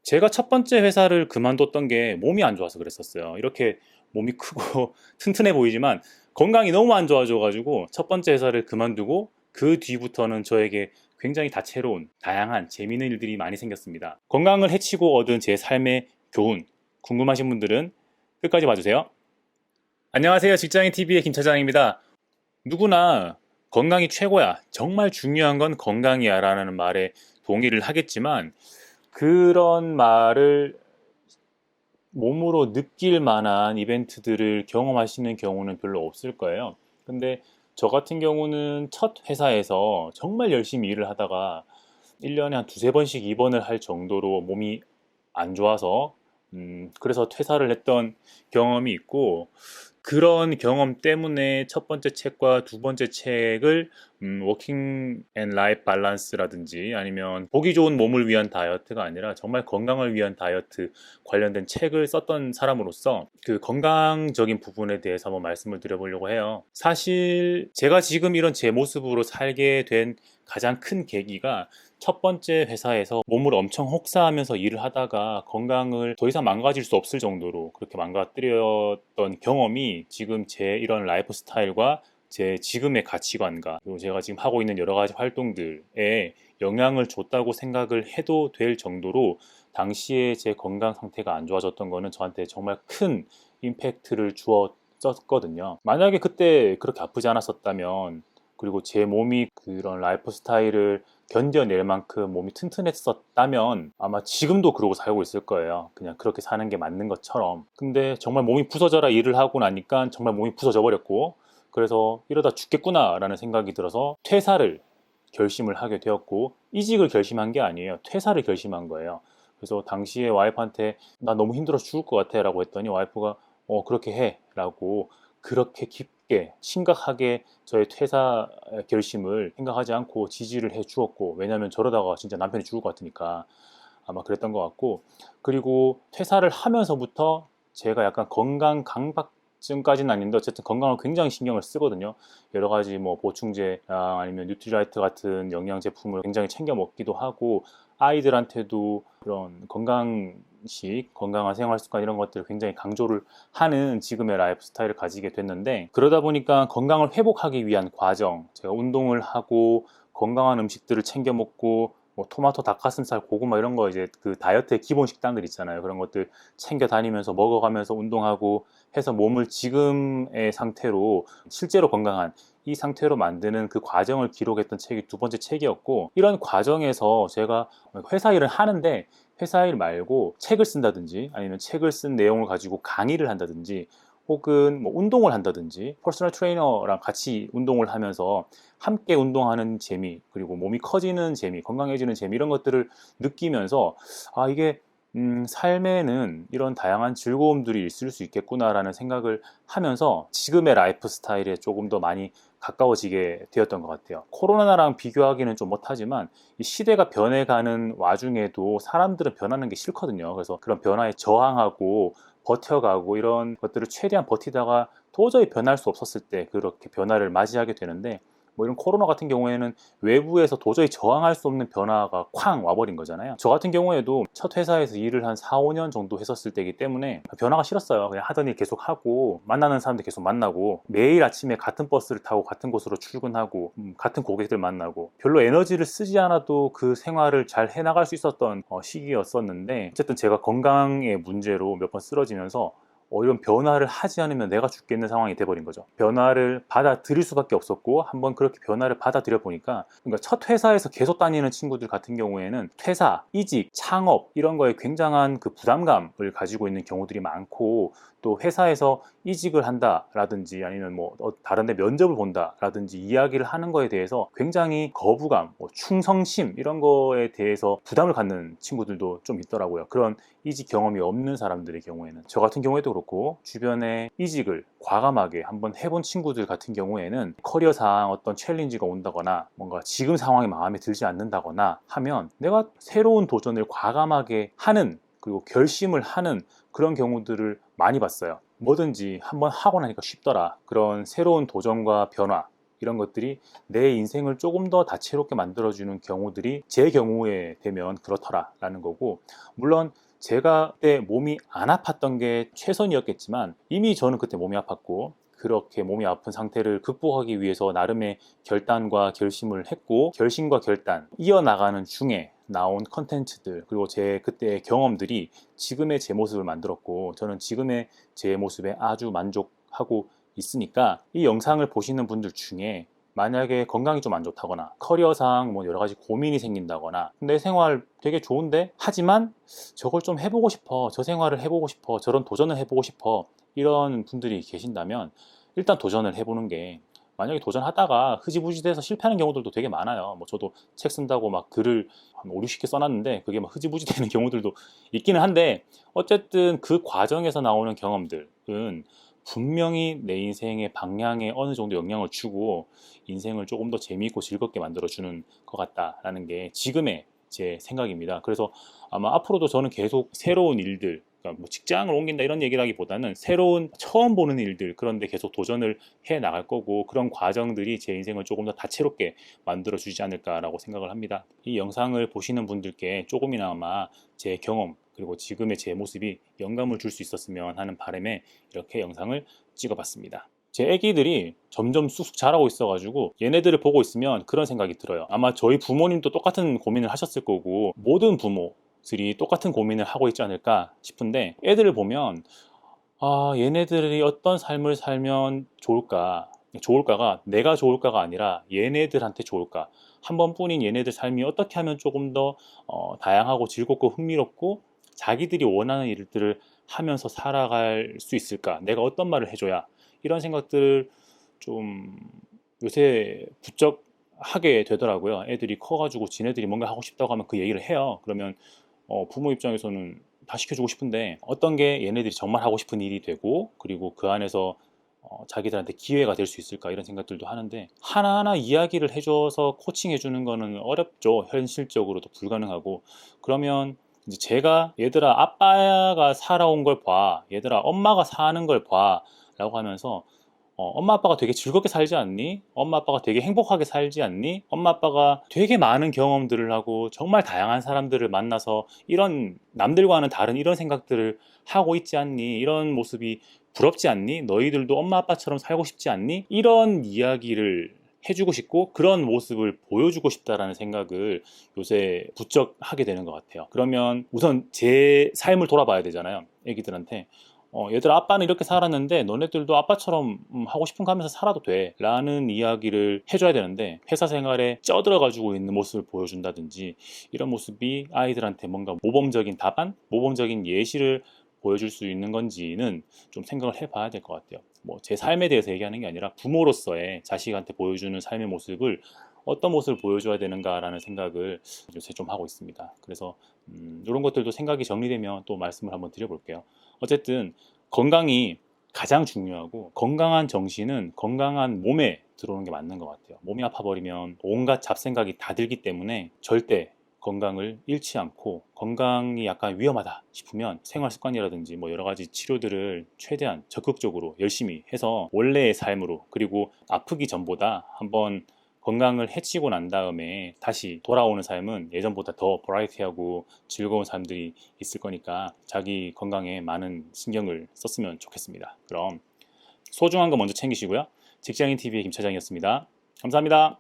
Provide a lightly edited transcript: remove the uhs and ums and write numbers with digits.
제가 첫 번째 회사를 그만뒀던 게 몸이 안 좋아서 그랬었어요. 이렇게 몸이 크고 튼튼해 보이지만 건강이 너무 안 좋아져가지고 첫 번째 회사를 그만두고 그 뒤부터는 저에게 굉장히 다채로운, 다양한, 재미있는 일들이 많이 생겼습니다. 건강을 해치고 얻은 제 삶의 교훈, 궁금하신 분들은 끝까지 봐주세요. 안녕하세요. 직장인TV의 김 차장입니다. 누구나 건강이 최고야. 정말 중요한 건 건강이야. 라는 말에 동의를 하겠지만 그런 말을 몸으로 느낄 만한 이벤트들을 경험하시는 경우는 별로 없을 거예요. 근데 저 같은 경우는 첫 회사에서 정말 열심히 일을 하다가 1년에 한 두세 번씩 입원을 할 정도로 몸이 안 좋아서 그래서 퇴사를 했던 경험이 있고 그런 경험 때문에 첫 번째 책과 두 번째 책을 워킹 앤 라이프 밸런스라든지 아니면 보기 좋은 몸을 위한 다이어트가 아니라 정말 건강을 위한 다이어트 관련된 책을 썼던 사람으로서 그 건강적인 부분에 대해서 한번 말씀을 드려보려고 해요. 사실 제가 지금 이런 제 모습으로 살게 된 가장 큰 계기가 첫 번째 회사에서 몸을 엄청 혹사하면서 일을 하다가 건강을 더 이상 망가질 수 없을 정도로 그렇게 망가뜨렸던 경험이 지금 제 이런 라이프 스타일과 제 지금의 가치관과 그리고 제가 지금 하고 있는 여러 가지 활동들에 영향을 줬다고 생각을 해도 될 정도로 당시에 제 건강 상태가 안 좋아졌던 거는 저한테 정말 큰 임팩트를 주었었거든요. 만약에 그때 그렇게 아프지 않았었다면 그리고 제 몸이 그런 라이프 스타일을 견뎌낼 만큼 몸이 튼튼했었다면 아마 지금도 그러고 살고 있을 거예요. 그냥 그렇게 사는 게 맞는 것처럼. 근데 정말 몸이 부서져라 일을 하고 나니까 정말 몸이 부서져 버렸고 그래서 이러다 죽겠구나 라는 생각이 들어서 퇴사를 결심을 하게 되었고 이직을 결심한 게 아니에요. 퇴사를 결심한 거예요. 그래서 당시에 와이프한테 나 너무 힘들어서 죽을 것 같아 라고 했더니 와이프가 그렇게 해 라고 그렇게 깊게 심각하게 저의 퇴사 결심을 생각하지 않고 지지를 해 주었고 왜냐하면 저러다가 진짜 남편이 죽을 것 같으니까 아마 그랬던 것 같고 그리고 퇴사를 하면서부터 제가 약간 건강 강박증까지는 아닌데 어쨌든 건강을 굉장히 신경을 쓰거든요. 여러 가지 뭐 보충제 아니면 뉴트리라이트 같은 영양 제품을 굉장히 챙겨 먹기도 하고 아이들한테도 그런 건강식, 건강한 생활 습관 이런 것들을 굉장히 강조를 하는 지금의 라이프 스타일을 가지게 됐는데 그러다 보니까 건강을 회복하기 위한 과정, 제가 운동을 하고 건강한 음식들을 챙겨 먹고 뭐 토마토, 닭가슴살, 고구마 이런 거 이제 그 다이어트의 기본 식단들 있잖아요. 그런 것들 챙겨 다니면서 먹어가면서 운동하고 해서 몸을 지금의 상태로 실제로 건강한 이 상태로 만드는 그 과정을 기록했던 책이 두 번째 책이었고 이런 과정에서 제가 회사 일을 하는데 회사 일 말고 책을 쓴다든지 아니면 책을 쓴 내용을 가지고 강의를 한다든지 혹은 뭐 운동을 한다든지 퍼스널 트레이너랑 같이 운동을 하면서 함께 운동하는 재미 그리고 몸이 커지는 재미 건강해지는 재미 이런 것들을 느끼면서 이게 삶에는 이런 다양한 즐거움들이 있을 수 있겠구나라는 생각을 하면서 지금의 라이프 스타일에 조금 더 많이 가까워지게 되었던 것 같아요. 코로나랑 비교하기는 좀 못하지만 이 시대가 변해가는 와중에도 사람들은 변하는 게 싫거든요. 그래서 그런 변화에 저항하고 버텨가고 이런 것들을 최대한 버티다가 도저히 변할 수 없었을 때 그렇게 변화를 맞이하게 되는데 뭐 이런 코로나 같은 경우에는 외부에서 도저히 저항할 수 없는 변화가 쾅 와버린 거잖아요. 저 같은 경우에도 첫 회사에서 일을 한 4, 5년 정도 했었을 때이기 때문에 변화가 싫었어요. 그냥 하던 일 계속 하고 만나는 사람들 계속 만나고 매일 아침에 같은 버스를 타고 같은 곳으로 출근하고 같은 고객들 만나고 별로 에너지를 쓰지 않아도 그 생활을 잘 해나갈 수 있었던 시기였었는데 어쨌든 제가 건강의 문제로 몇 번 쓰러지면서 이런 변화를 하지 않으면 내가 죽겠는 상황이 돼버린 거죠. 변화를 받아들일 수밖에 없었고 한번 그렇게 변화를 받아들여 보니까 그러니까 첫 회사에서 계속 다니는 친구들 같은 경우에는 퇴사, 이직, 창업 이런 거에 굉장한 그 부담감을 가지고 있는 경우들이 많고 또 회사에서 이직을 한다라든지 아니면 뭐 다른 데 면접을 본다라든지 이야기를 하는 거에 대해서 굉장히 거부감, 충성심 이런 거에 대해서 부담을 갖는 친구들도 좀 있더라고요. 그런 이직 경험이 없는 사람들의 경우에는 저 같은 경우에도 그렇고 주변에 이직을 과감하게 한번 해본 친구들 같은 경우에는 커리어상 어떤 챌린지가 온다거나 뭔가 지금 상황이 마음에 들지 않는다거나 하면 내가 새로운 도전을 과감하게 하는 그리고 결심을 하는 그런 경우들을 많이 봤어요. 뭐든지 한번 하고 나니까 쉽더라. 그런 새로운 도전과 변화 이런 것들이 내 인생을 조금 더 다채롭게 만들어주는 경우들이 제 경우에 되면 그렇더라라는 거고, 물론 제가 그때 몸이 안 아팠던 게 최선이었겠지만 이미 저는 그때 몸이 아팠고, 그렇게 몸이 아픈 상태를 극복하기 위해서 나름의 결단과 결심을 했고, 결심과 결단 이어나가는 중에 나온 컨텐츠들, 그리고 제 그때의 경험들이 지금의 제 모습을 만들었고, 저는 지금의 제 모습에 아주 만족하고 있으니까, 이 영상을 보시는 분들 중에 만약에 건강이 좀 안 좋다거나 커리어상 뭐 여러 가지 고민이 생긴다거나, 내 생활 되게 좋은데 하지만 저걸 좀 해보고 싶어, 저 생활을 해보고 싶어, 저런 도전을 해보고 싶어, 이런 분들이 계신다면 일단 도전을 해보는 게, 만약에 도전하다가 흐지부지 돼서 실패하는 경우들도 되게 많아요. 뭐 저도 책 쓴다고 막 글을 한 5, 60개 써놨는데 그게 막 흐지부지 되는 경우들도 있기는 한데, 어쨌든 그 과정에서 나오는 경험들은 분명히 내 인생의 방향에 어느 정도 영향을 주고 인생을 조금 더 재미있고 즐겁게 만들어주는 것 같다라는 게 지금의 제 생각입니다. 그래서 아마 앞으로도 저는 계속 새로운 일들, 그러니까 뭐 직장을 옮긴다 이런 얘기라기보다는 새로운 처음 보는 일들, 그런데 계속 도전을 해 나갈 거고, 그런 과정들이 제 인생을 조금 더 다채롭게 만들어 주지 않을까라고 생각을 합니다. 이 영상을 보시는 분들께 조금이나마 제 경험, 그리고 지금의 제 모습이 영감을 줄 수 있었으면 하는 바람에 이렇게 영상을 찍어봤습니다. 제 애기들이 점점 쑥쑥 자라고 있어가지고 얘네들을 보고 있으면 그런 생각이 들어요. 아마 저희 부모님도 똑같은 고민을 하셨을 거고, 모든 부모들이 똑같은 고민을 하고 있지 않을까 싶은데, 애들을 보면 얘네들이 어떤 삶을 살면 좋을까, 좋을까가 내가 좋을까가 아니라 얘네들한테 좋을까, 한 번뿐인 얘네들 삶이 어떻게 하면 조금 더 다양하고 즐겁고 흥미롭고 자기들이 원하는 일들을 하면서 살아갈 수 있을까, 내가 어떤 말을 해줘야, 이런 생각들을 좀 요새 부쩍 하게 되더라고요. 애들이 커가지고 지네들이 뭔가 하고 싶다고 하면 그 얘기를 해요. 그러면 부모 입장에서는 다 시켜주고 싶은데 어떤 게 얘네들이 정말 하고 싶은 일이 되고, 그리고 그 안에서 자기들한테 기회가 될 수 있을까, 이런 생각들도 하는데, 하나하나 이야기를 해줘서 코칭해 주는 거는 어렵죠. 현실적으로도 불가능하고. 그러면 이제 제가 얘들아 아빠가 살아온 걸 봐, 얘들아 엄마가 사는 걸 봐 라고 하면서 엄마 아빠가 되게 즐겁게 살지 않니? 엄마 아빠가 되게 행복하게 살지 않니? 엄마 아빠가 되게 많은 경험들을 하고 정말 다양한 사람들을 만나서 이런 남들과는 다른 이런 생각들을 하고 있지 않니? 이런 모습이 부럽지 않니? 너희들도 엄마 아빠처럼 살고 싶지 않니? 이런 이야기를 해주고 싶고, 그런 모습을 보여주고 싶다라는 생각을 요새 부쩍 하게 되는 것 같아요. 그러면 우선 제 삶을 돌아봐야 되잖아요. 애기들한테 얘들아 아빠는 이렇게 살았는데 너네들도 아빠처럼 하고 싶은 거 하면서 살아도 돼 라는 이야기를 해줘야 되는데, 회사 생활에 쩌들어 가지고 있는 모습을 보여준다든지, 이런 모습이 아이들한테 뭔가 모범적인 답안, 모범적인 예시를 보여줄 수 있는 건지는 좀 생각을 해봐야 될 것 같아요. 뭐 제 삶에 대해서 얘기하는 게 아니라 부모로서의 자식한테 보여주는 삶의 모습을 어떤 모습을 보여줘야 되는가라는 생각을 요새 좀 하고 있습니다. 그래서 이런 것들도 생각이 정리되면 또 말씀을 한번 드려볼게요. 어쨌든 건강이 가장 중요하고, 건강한 정신은 건강한 몸에 들어오는 게 맞는 것 같아요. 몸이 아파버리면 온갖 잡생각이 다 들기 때문에 절대 건강을 잃지 않고, 건강이 약간 위험하다 싶으면 생활 습관이라든지 뭐 여러 가지 치료들을 최대한 적극적으로 열심히 해서 원래의 삶으로, 그리고 아프기 전보다 한번 건강을 해치고 난 다음에 다시 돌아오는 삶은 예전보다 더 버라이티하고 즐거운 삶들이 있을 거니까 자기 건강에 많은 신경을 썼으면 좋겠습니다. 그럼 소중한 거 먼저 챙기시고요. 직장인 TV의 김 차장이었습니다. 감사합니다.